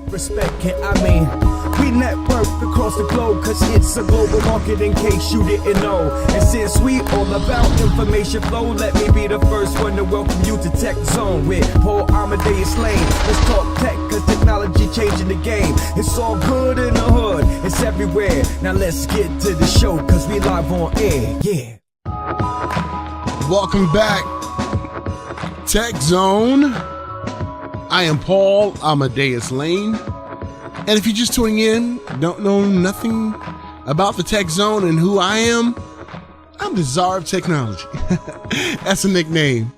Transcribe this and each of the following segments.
respect it, we network across the globe, cause it's a global market in case you didn't know. And since we all about information flow, let me be the first one to welcome you to Tech Zone with Paul Amadeus Lane. Let's talk tech, cause technology changing the game. It's all good in the hood, it's everywhere. Now let's get to the show, cause we live on air, yeah. Welcome back, Tech Zone. I am Paul Amadeus Lane. And if you're just tuning in, don't know nothing about the Tech Zone and who I am, I'm the Czar of Technology. That's a nickname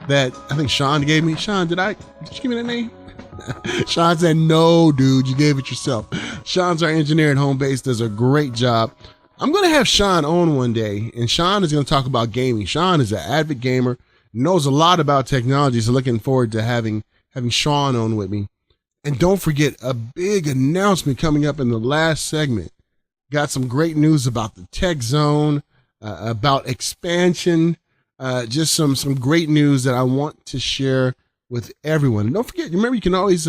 that I think Sean gave me. Sean, did you give me that name? Sean said, no, dude, you gave it yourself. Sean's our engineer at home base, does a great job. I'm going to have Sean on one day, and Sean is going to talk about gaming. Sean is an avid gamer, knows a lot about technology, so looking forward to having Sean on with me. And don't forget, a big announcement coming up in the last segment. Got some great news about the Tech Zone, about expansion, just some great news that I want to share with everyone. And don't forget, remember, you can always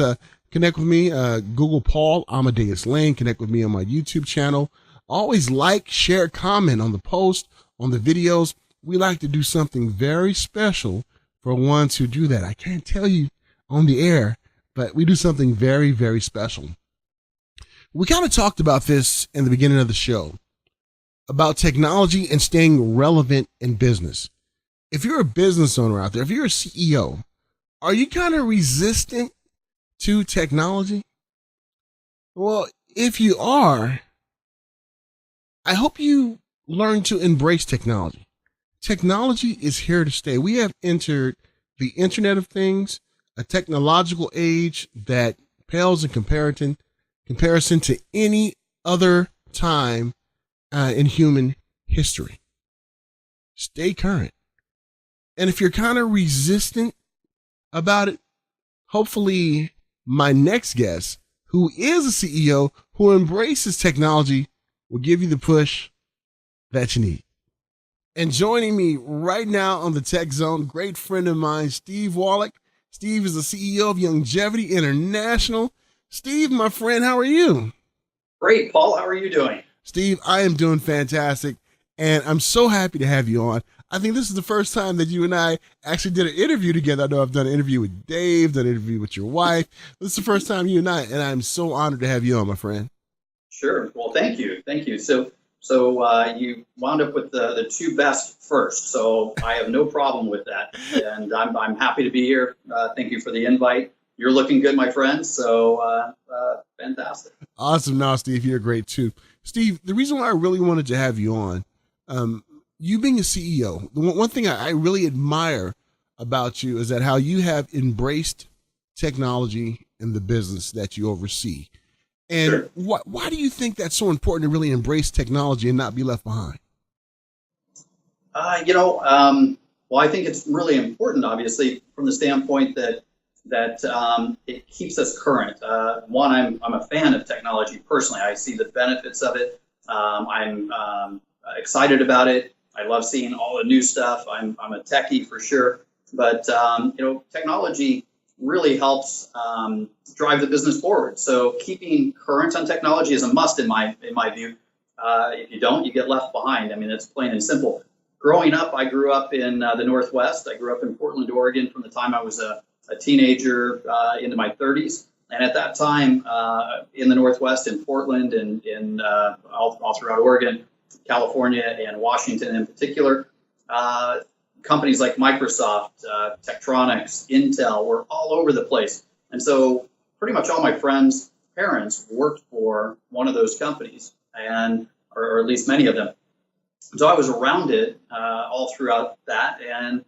connect with me, Google Paul Amadeus Lane, connect with me on my YouTube channel. Always like, share, comment on the post, on the videos. We like to do something very special for ones who do that. I can't tell you on the air, but we do something very, very special. We kind of talked about this in the beginning of the show, about technology and staying relevant in business. If you're a business owner out there, if you're a CEO, are you kind of resistant to technology? Well, if you are, I hope you learn to embrace technology. Technology is here to stay. We have entered the Internet of Things, a technological age that pales in comparison to any other time in human history. Stay current. And if you're kind of resistant about it, hopefully my next guest, who is a CEO who embraces technology, will give you the push that you need. And joining me right now on the Tech Zone, great friend of mine, Steve Wallach. Steve is the CEO of Youngevity International. Steve, my friend, how are you? Great, Paul. How are you doing? Steve, I am doing fantastic, and I'm so happy to have you on. I think this is the first time that you and I actually did an interview together. I know I've done an interview with Dave, done an interview with your wife. This is the first time you and I'm so honored to have you on, my friend. Sure. Well, thank you. Thank you. So you wound up with the two best first, so I have no problem with that, and I'm happy to be here. Thank you for the invite. You're looking good, my friend. So fantastic. Awesome. Now, Steve, you're great too. Steve, the reason why I really wanted to have you on, you being a CEO, the one thing I really admire about you is that how you have embraced technology in the business that you oversee. And sure. Why do you think that's so important to really embrace technology and not be left behind? Well, I think it's really important, obviously, from the standpoint that it keeps us current. One, I'm a fan of technology personally. I see the benefits of it. I'm excited about it. I love seeing all the new stuff. I'm a techie for sure, but technology really helps drive the business forward. So keeping current on technology is a must in my view. If you don't, you get left behind. I mean, it's plain and simple. Growing up, I grew up in the Northwest. I grew up in Portland, Oregon from the time I was a teenager into my 30s. And at that time, in the Northwest, in Portland and in all throughout Oregon, California, and Washington in particular, companies like Microsoft, Tektronix, Intel were all over the place. And so pretty much all my friends' parents worked for one of those companies, or at least many of them. So I was around it all throughout that. And,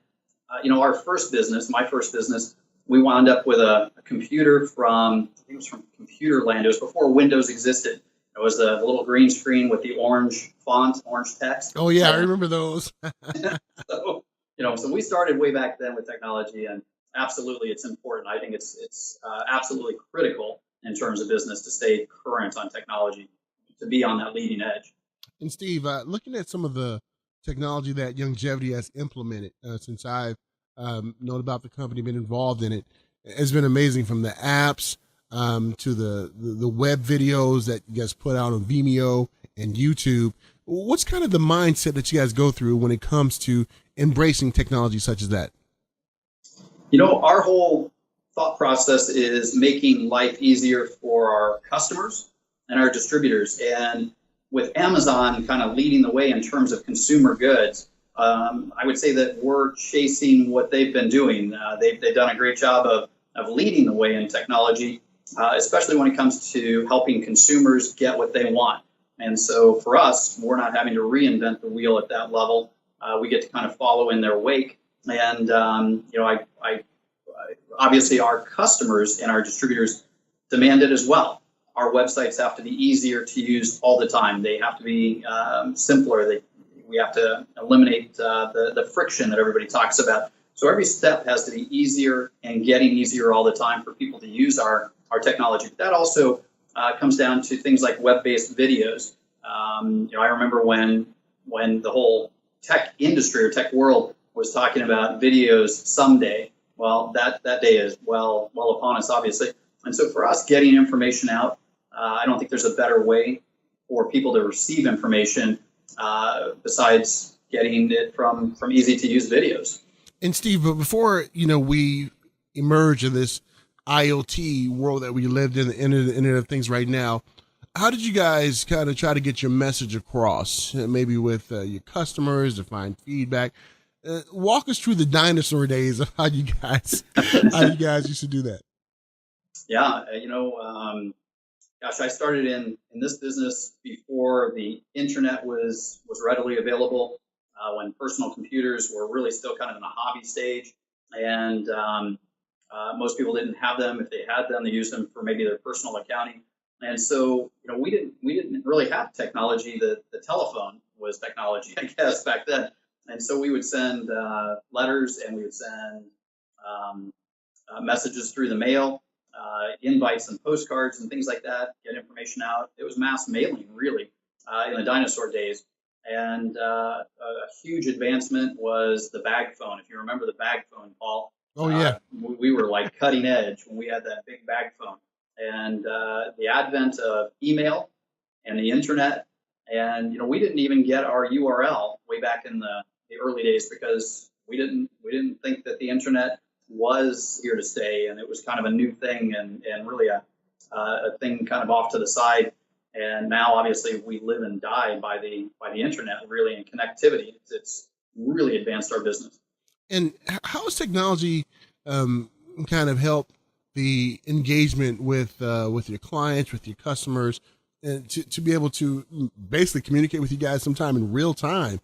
our first business, my first business, we wound up with a computer from, I think it was from Computerland. It was before Windows existed. It was the little green screen with the orange font, orange text. Oh, yeah, I remember those. So we started way back then with technology, and absolutely it's important. I think it's absolutely critical in terms of business to stay current on technology, to be on that leading edge. And Steve, looking at some of the technology that Youngevity has implemented since I've known about the company, been involved in it, has been amazing, from the apps to the web videos that you guys put out on Vimeo and YouTube. What's kind of the mindset that you guys go through when it comes to embracing technology such as that? Our whole thought process is making life easier for our customers and our distributors. And with Amazon kind of leading the way in terms of consumer goods, I would say that we're chasing what they've been doing. They've done a great job of leading the way in technology, especially when it comes to helping consumers get what they want. And so for us, we're not having to reinvent the wheel at that level. We get to kind of follow in their wake. And, obviously our customers and our distributors demand it as well. Our websites have to be easier to use all the time. They have to be simpler. We have to eliminate the friction that everybody talks about. So every step has to be easier and getting easier all the time for people to use our technology. But that also comes down to things like web-based videos. I remember when the whole tech industry or tech world was talking about videos someday. Well, that day is well upon us, obviously. And so for us, getting information out, I don't think there's a better way for people to receive information besides getting it from easy-to-use videos. And Steve, but before we emerge in this IoT world that we lived in, the Internet of Things right now, how did you guys kind of try to get your message across, maybe with your customers to find feedback? Walk us through the dinosaur days of how you guys used to do that. Yeah, gosh, I started in this business before the internet was readily available, when personal computers were really still kind of in a hobby stage, and most people didn't have them. If they had them, they used them for maybe their personal accounting. And so, we didn't really have technology. The telephone was technology, I guess, back then. And so we would send letters, and we would send messages through the mail, invites and postcards and things like that, get information out. It was mass mailing, really, in the dinosaur days. And a huge advancement was the bag phone. If you remember the bag phone, Paul. Oh, yeah. We were like cutting edge when we had that big bag phone. And the advent of email and the internet. And, we didn't even get our URL way back in the early days because we didn't think that the internet was here to stay, and it was kind of a new thing and really a thing kind of off to the side. And now, obviously, we live and die by the internet, really, and connectivity. It's really advanced our business. And how has technology kind of helped the engagement with your clients, with your customers, and to be able to basically communicate with you guys sometime in real time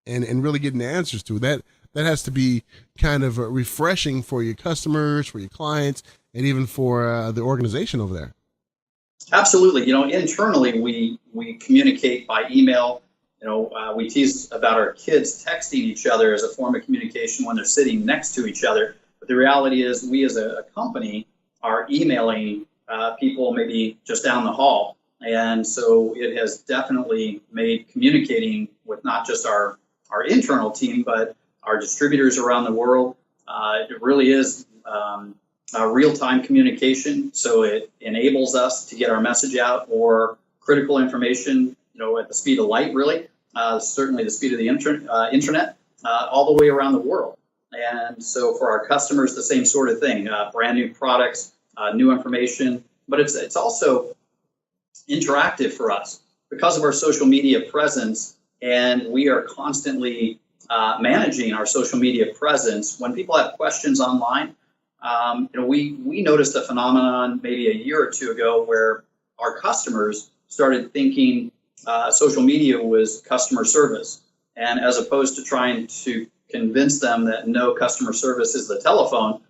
and really getting the answers to that? That has to be kind of refreshing for your customers, for your clients, and even for the organization over there. Absolutely. Internally, we communicate by email. We tease about our kids texting each other as a form of communication when they're sitting next to each other. But the reality is we as a company are emailing people maybe just down the hall. And so it has definitely made communicating with not just our internal team, but our distributors around the world. It really is real-time communication. So it enables us to get our message out or critical information, at the speed of light, really, certainly the speed of the internet, all the way around the world. And so for our customers, the same sort of thing, brand new products, new information, but it's also interactive for us because of our social media presence, and we are constantly managing our social media presence. When people have questions online, we noticed a phenomenon maybe a year or two ago where our customers started thinking social media was customer service, and as opposed to trying to convince them that no, customer service is the telephone,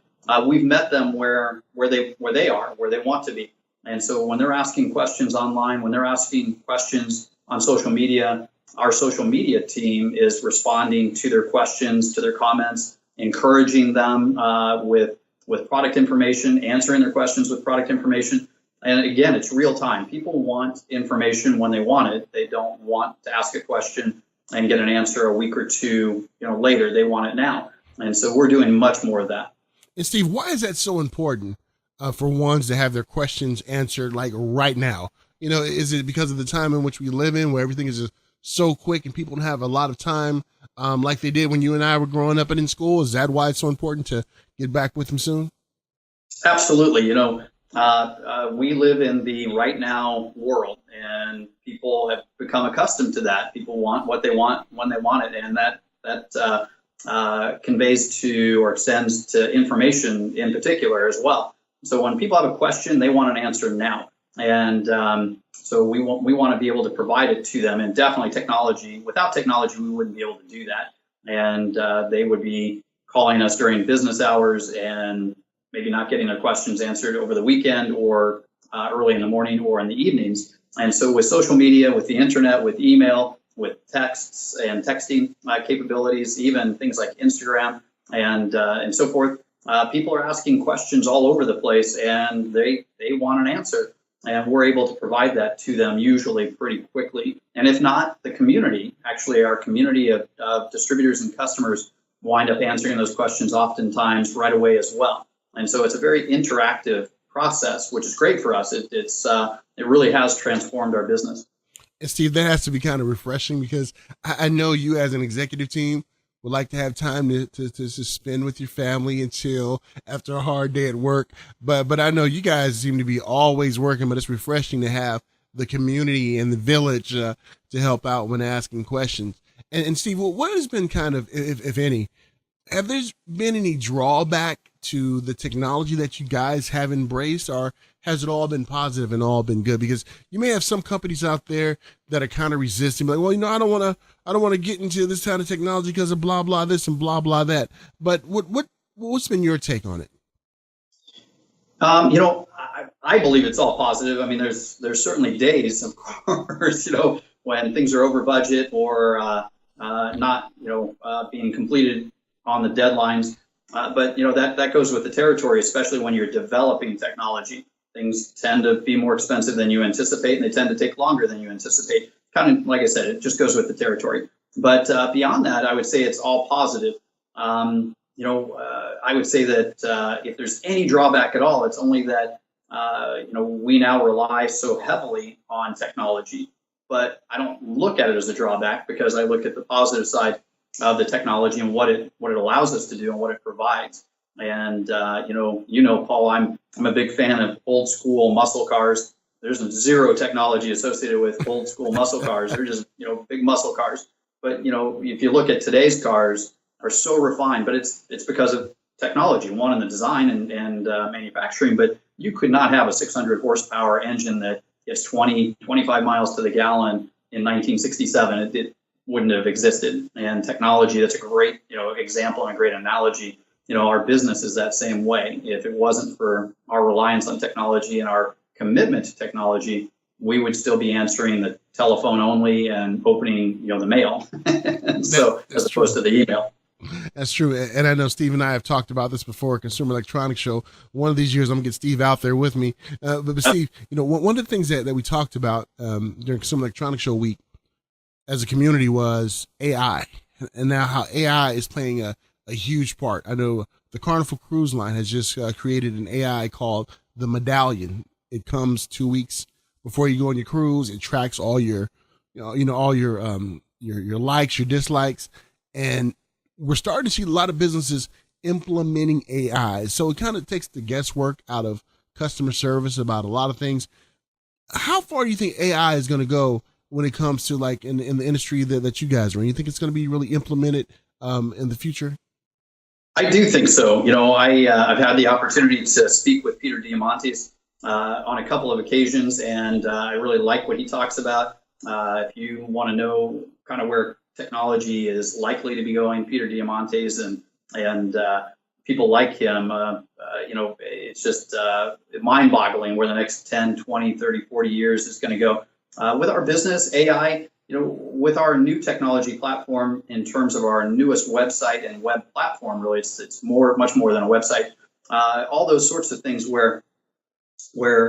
we've met them where they are, where they want to be. And so when they're asking questions online, when they're asking questions on social media, our social media team is responding to their questions, to their comments, encouraging them with product information, answering their questions with product information. And again, it's real time. People want information when they want it. They don't want to ask a question and get an answer a week or two later. They want it now. And so we're doing much more of that. And Steve, why is that so important for ones that have their questions answered like right now? You know, is it because of the time in which we live in, where everything is just so quick and people don't have a lot of time, like they did when you and I were growing up and in school? Is that why it's so important to get back with them soon? Absolutely. We live in the right now world, and people have become accustomed to that. People want what they want when they want it, and that conveys to or extends to information in particular as well. So when people have a question, they want an answer now, and so we want to be able to provide it to them. And definitely technology. Without technology, we wouldn't be able to do that, and they would be calling us during business hours and maybe not getting their questions answered over the weekend or early in the morning or in the evenings. And so with social media, with the internet, with email, with texts and texting capabilities, even things like Instagram and so forth, people are asking questions all over the place, and they want an answer. And we're able to provide that to them usually pretty quickly. And if not, the community, actually our community of distributors and customers, wind up answering those questions oftentimes right away as well. And so it's a very interactive process, which is great for us. It really has transformed our business. And Steve, that has to be kind of refreshing, because I know you as an executive team would like to have time to spend with your family and chill after a hard day at work. But I know you guys seem to be always working, but it's refreshing to have the community and the village to help out when asking questions. And Steve, what has been kind of, if any, have there been any drawback to the technology that you guys have embraced, or has it all been positive and all been good? Because you may have some companies out there that are kind of resisting, like, well, I don't want to get into this kind of technology because of blah blah this and blah blah that. But what's been your take on it? I believe it's all positive. I mean, there's certainly days, of course, when things are over budget or not, being completed on the deadlines. But that goes with the territory, especially when you're developing technology. Things tend to be more expensive than you anticipate, and they tend to take longer than you anticipate. Kind of like I said, it just goes with the territory. But beyond that, I would say it's all positive. I would say that if there's any drawback at all, it's only that we now rely so heavily on technology. But I don't look at it as a drawback, because I look at the positive side of the technology and what it allows us to do and what it provides. And Paul, I'm a big fan of old school muscle cars. There's zero technology associated with old school muscle cars. They're just big muscle cars. But if you look at today's cars, are so refined, but it's because of technology, one in the design and manufacturing. But you could not have a 600 horsepower engine that gets 25 miles to the gallon in 1967. It wouldn't have existed. And technology, that's a great example and a great analogy. Our business is that same way. If it wasn't for our reliance on technology and our commitment to technology, we would still be answering the telephone only and opening the mail. So as opposed to the email. That's true. And I know Steve and I have talked about this before, Consumer Electronics Show. One of these years, I'm going to get Steve out there with me. But Steve, one of the things that we talked about during Consumer Electronics Show week as a community was AI, and now how AI is playing a huge part. I know the Carnival Cruise Line has just created an AI called the Medallion. It comes 2 weeks before you go on your cruise. It tracks all your, all your likes, your dislikes, and we're starting to see a lot of businesses implementing AI. So it kind of takes the guesswork out of customer service about a lot of things. How far do you think AI is going to go when it comes to like in the industry that you guys are in? You think it's going to be really implemented in the future? I do think so. I've had the opportunity to speak with Peter Diamandis on a couple of occasions, and I really like what he talks about. If you want to know kind of where technology is likely to be going, Peter Diamandis and people like him, it's just mind-boggling where the next 10, 20, 30, 40 years is going to go. With our business, AI, with our new technology platform, in terms of our newest website and web platform, really, it's much more than a website. All those sorts of things where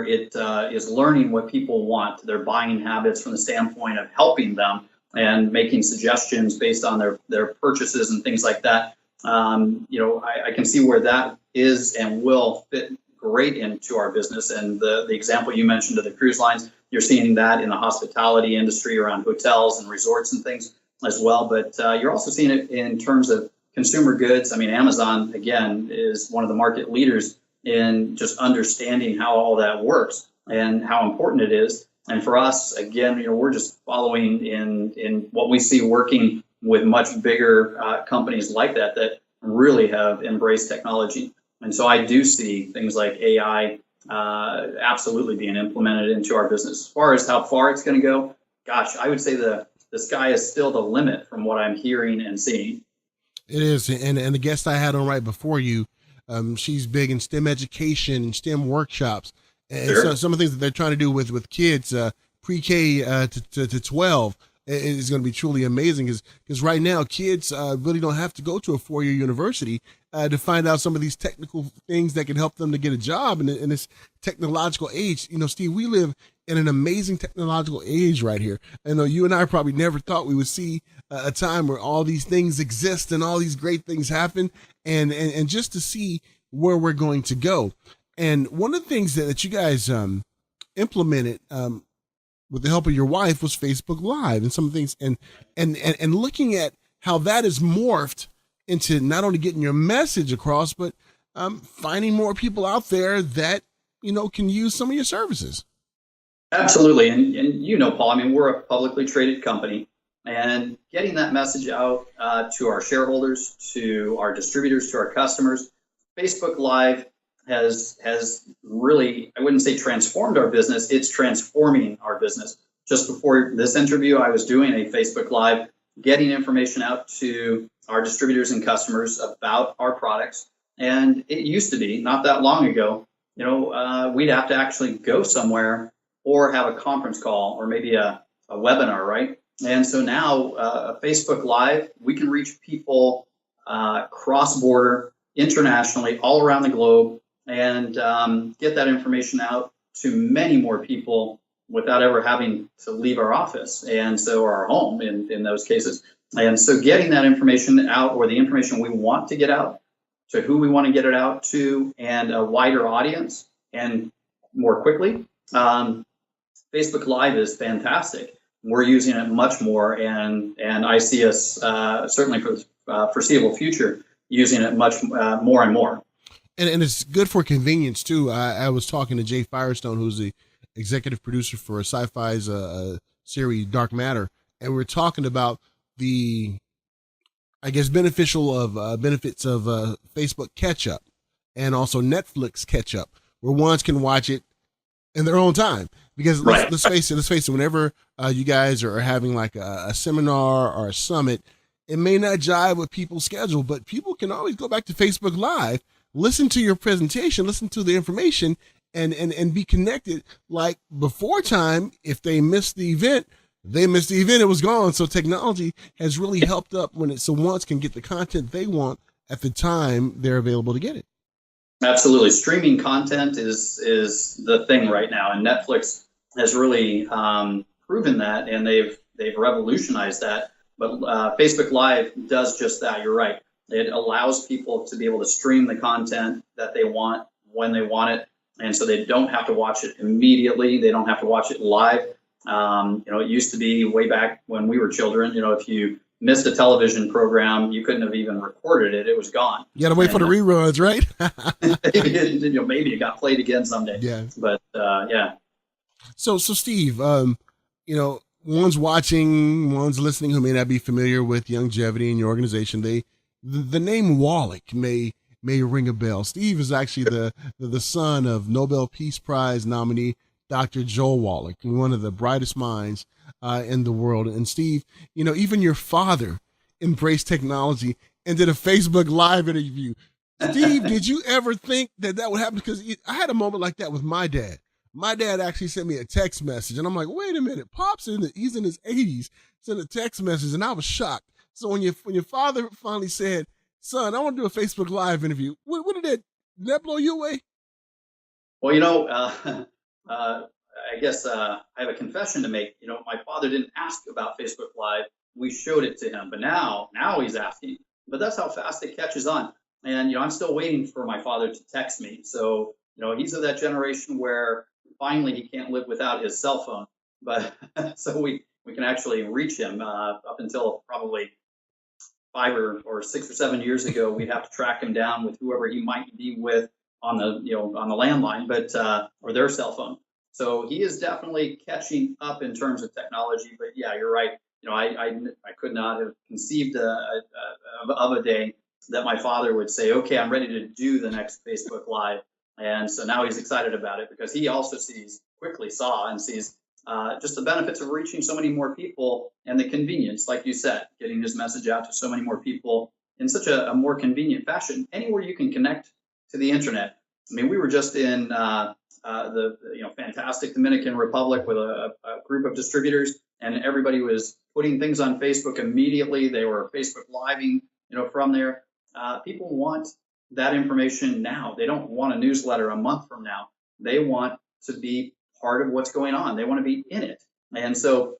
it is learning what people want, their buying habits from the standpoint of helping them and making suggestions based on their purchases and things like that. I can see where that is and will fit great into our business. And the example you mentioned of the cruise lines, you're seeing that in the hospitality industry around hotels and resorts and things as well. But you're also seeing it in terms of consumer goods. I mean, Amazon, again, is one of the market leaders in just understanding how all that works and how important it is. And for us, again, we're just following in what we see working with much bigger companies like that really have embraced technology. And so I do see things like AI absolutely being implemented into our business. As far as how far it's going to go, gosh, I would say the sky is still the limit from what I'm hearing and seeing. It is. And the guest I had on right before you, she's big in STEM education and STEM workshops. And Sure. so some of the things that they're trying to do with kids, pre-K to 12 is going to be truly amazing because right now kids really don't have to go to a 4-year university to find out some of these technical things that can help them to get a job in this technological age. Steve, we live in an amazing technological age right here. I know you and I probably never thought we would see a time where all these things exist and all these great things happen and just to see where we're going to go. And one of the things that you guys implemented with the help of your wife was Facebook Live and some things and looking at how that is morphed into not only getting your message across, but finding more people out there that, can use some of your services. Absolutely. And Paul, I mean, we're a publicly traded company, and getting that message out to our shareholders, to our distributors, to our customers, Facebook Live has really, I wouldn't say transformed our business, it's transforming our business. Just before this interview, I was doing a Facebook Live, getting information out to our distributors and customers about our products. And it used to be, not that long ago, we'd have to actually go somewhere or have a conference call or maybe a webinar, right? And so now Facebook Live, we can reach people cross-border, internationally, all around the globe, and get that information out to many more people without ever having to leave our office and so our home in those cases. And so getting that information out, or the information we want to get out to who we want to get it out to, and a wider audience and more quickly. Facebook Live is fantastic. We're using it much more, and I see us certainly for the foreseeable future using it much more and more. And it's good for convenience too. I was talking to Jay Firestone, who's the executive producer for Sci-Fi's series Dark Matter, and we're talking about the, I guess, benefits of Facebook Catch Up and also Netflix Catch Up, where ones can watch it in their own time. Because right. let's face it, whenever you guys are having like a seminar or a summit, it may not jive with people's schedule, but people can always go back to Facebook Live, listen to your presentation, listen to the information, and be connected. Like before time, if they missed the event, it was gone. So technology has really helped up so ones can get the content they want at the time they're available to get it. Absolutely. Streaming content is the thing right now, and Netflix has really proven that, and they've revolutionized that. But Facebook Live does just that. You're right. It allows people to be able to stream the content that they want when they want it, and so they don't have to watch it immediately. They don't have to watch it live. It used to be way back when we were children. If you missed a television program, you couldn't have even recorded it. It was gone. You got to wait for the reruns, right? Maybe it got played again someday. Yeah. But yeah. So Steve, one's watching, one's listening who may not be familiar with Youngevity and your organization. The name Wallich may ring a bell. Steve is actually the son of Nobel Peace Prize nominee Dr. Joel Wallach, one of the brightest minds in the world. And Steve, even your father embraced technology and did a Facebook Live interview. Steve, did you ever think that would happen? Because I had a moment like that with my dad. My dad actually sent me a text message, and I'm like, wait a minute, Pop's he's in his 80s, sent a text message, and I was shocked. So when your father finally said, son, I want to do a Facebook Live interview, what did that blow you away? Well, I guess I have a confession to make. My father didn't ask about Facebook Live. We showed it to him, but now he's asking. But that's how fast it catches on. And I'm still waiting for my father to text me. So he's of that generation where finally he can't live without his cell phone. But so we can actually reach him. Up until probably 5 or 6 or 7 years ago, we'd have to track him down with whoever he might be with on the landline, but or their cell phone. So he is definitely catching up in terms of technology. But yeah, you're right. I could not have conceived of a day that my father would say, okay, I'm ready to do the next Facebook Live. And so now he's excited about it, because he also quickly saw and sees just the benefits of reaching so many more people, and the convenience, like you said, getting his message out to so many more people in such a more convenient fashion. Anywhere you can connect to the internet. I mean, we were just in the fantastic Dominican Republic with a group of distributors, and everybody was putting things on Facebook immediately. They were Facebook Living, from there. People want that information now. They don't want a newsletter a month from now. They want to be part of what's going on. They want to be in it. And so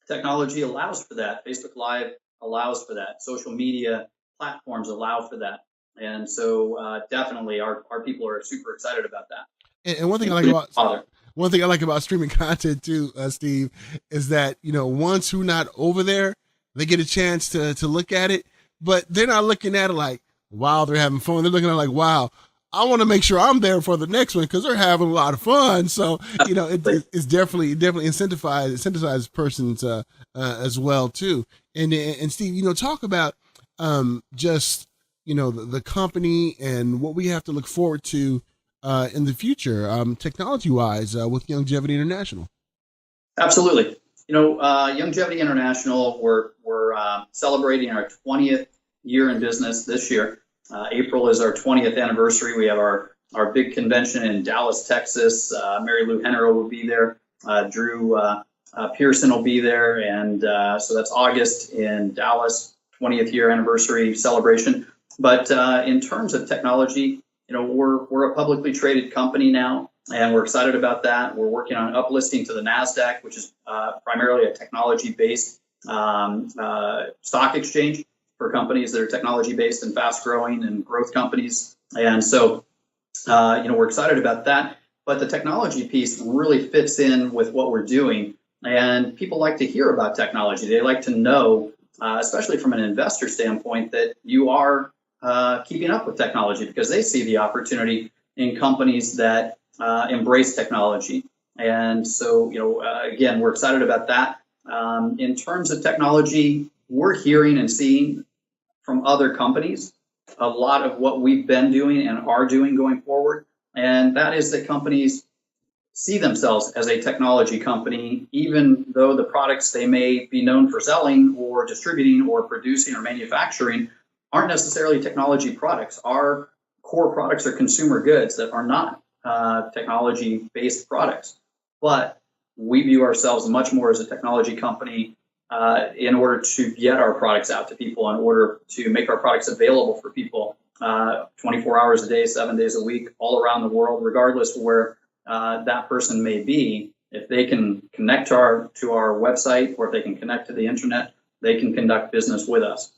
technology allows for that. Facebook Live allows for that. Social media platforms allow for that. And so definitely our people are super excited about that. And one thing I like about streaming content too, Steve, is that, once who's not over there, they get a chance to look at it, but they're not looking at it like, wow, they're having fun. They're looking at it like, wow, I want to make sure I'm there for the next one because they're having a lot of fun. So, it's definitely incentivizes persons as well too. And Steve, talk about just, the company and what we have to look forward to in the future, technology-wise, with Youngevity International. Absolutely. Youngevity International, we're celebrating our 20th year in business this year. April is our 20th anniversary. We have our big convention in Dallas, Texas. Mary Lou Henner will be there. Drew Pearson will be there. And so that's August in Dallas, 20th year anniversary celebration. But in terms of technology, we're a publicly traded company now, and we're excited about that. We're working on uplisting to the NASDAQ, which is primarily a technology-based stock exchange for companies that are technology-based and fast-growing and growth companies. And so, we're excited about that. But the technology piece really fits in with what we're doing. And people like to hear about technology. They like to know, especially from an investor standpoint, that you are keeping up with technology, because they see the opportunity in companies that embrace technology. And so, again, we're excited about that. In terms of technology, we're hearing and seeing from other companies a lot of what we've been doing and are doing going forward. And that is that companies see themselves as a technology company, even though the products they may be known for selling or distributing or producing or manufacturing aren't necessarily technology products. Our core products are consumer goods that are not technology-based products. But we view ourselves much more as a technology company in order to get our products out to people, in order to make our products available for people 24 hours a day, 7 days a week, all around the world, regardless of where that person may be. If they can connect to our website, or if they can connect to the internet, they can conduct business with us.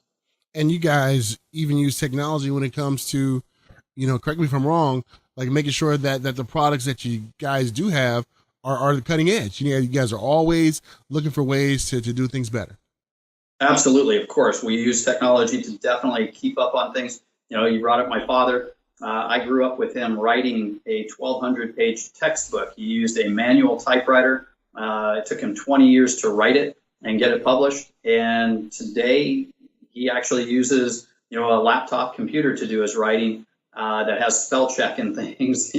And you guys even use technology when it comes to, correct me if I'm wrong, like making sure that the products that you guys do have are the cutting edge. You guys are always looking for ways to do things better. Absolutely. Of course. We use technology to definitely keep up on things. You brought up my father. I grew up with him writing a 1,200-page textbook. He used a manual typewriter. It took him 20 years to write it and get it published. And today he actually uses, a laptop computer to do his writing that has spell check and things,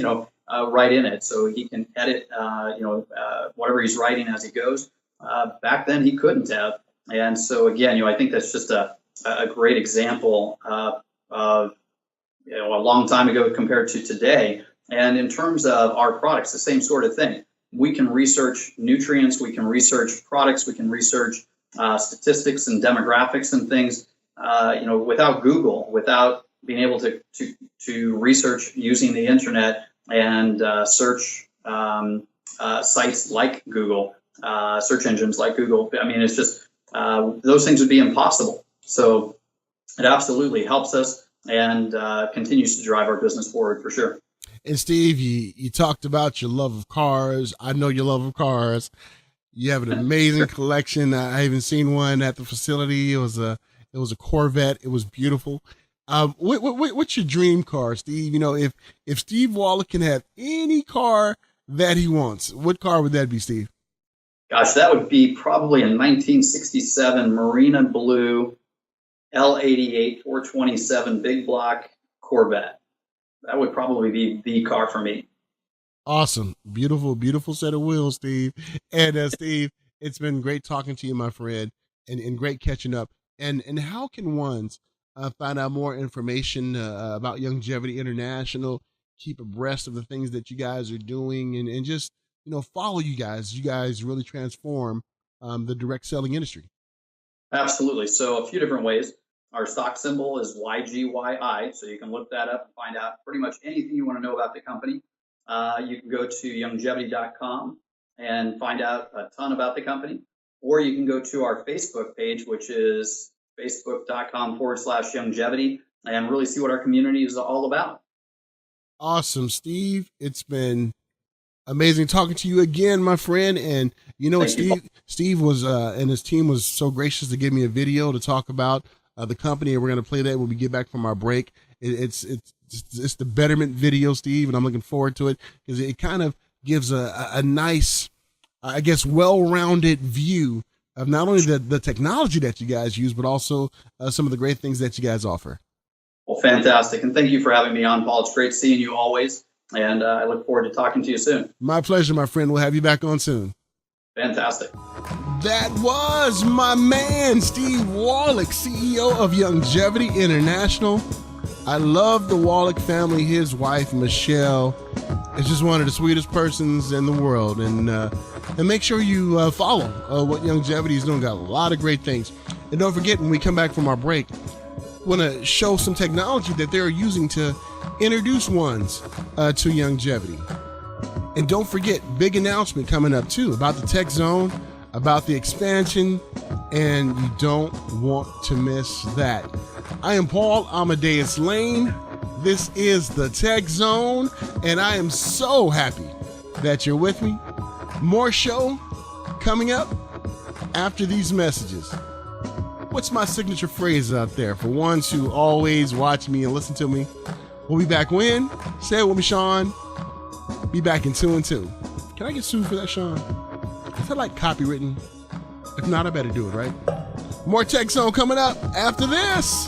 right in it. So he can edit, whatever he's writing as he goes. Back then he couldn't have. And so again, I think that's just a great example of, a long time ago compared to today. And in terms of our products, the same sort of thing. We can research nutrients, we can research products, we can research statistics and demographics and things, without Google, without being able to research using the internet and search sites like Google, search engines like Google. I mean, it's just those things would be impossible. So it absolutely helps us and continues to drive our business forward for sure. And Steve, you talked about your love of cars. I know your love of cars. You have an amazing collection. I haven't seen one at the facility. It was a Corvette. It was beautiful. What's your dream car, Steve? You know, if Steve Wallach can have any car that he wants, what car would that be, Steve? Gosh, that would be probably a 1967 Marina Blue L88 427 big block Corvette. That would probably be the car for me. Awesome. Beautiful, beautiful set of wheels, Steve. And Steve, it's been great talking to you, my friend, and great catching up. And how can ones find out more information about Youngevity International, keep abreast of the things that you guys are doing, and just, you know, follow you guys? You guys really transform the direct selling industry. Absolutely. So a few different ways. Our stock symbol is YGYI, so you can look that up and find out pretty much anything you want to know about the company. You can go to Youngevity.com and find out a ton about the company, or you can go to our Facebook page, which is facebook.com/Youngevity, and really see what our community is all about. Awesome, Steve. It's been amazing talking to you again, my friend. And you know what, Steve was and his team was so gracious to give me a video to talk about the company, and we're going to play that when we get back from our break. It's the Betterment video, Steve, and I'm looking forward to it because it kind of gives a nice, I guess, well-rounded view of not only the technology that you guys use, but also some of the great things that you guys offer. Well, fantastic. And thank you for having me on, Paul. It's great seeing you always. And I look forward to talking to you soon. My pleasure, my friend. We'll have you back on soon. Fantastic. That was my man, Steve Wallich, CEO of Youngevity International. I love the Wallach family. His wife, Michelle, is just one of the sweetest persons in the world. And make sure you follow what Youngevity is doing. Got a lot of great things. And don't forget, when we come back from our break, want to show some technology that they're using to introduce ones to Youngevity. And don't forget, big announcement coming up too about the Tech Zone, about the expansion, and you don't want to miss that. I am Paul Amadeus Lane. This is the Tech Zone, and I am so happy that you're with me. More show coming up after these messages. What's my signature phrase out there for ones who always watch me and listen to me? We'll be back when? Say it with me, Sean. Be back in 2 and 2. Can I get sued for that, Sean? Is that like copywritten? If not, I better do it, right? More Tech Zone coming up after this.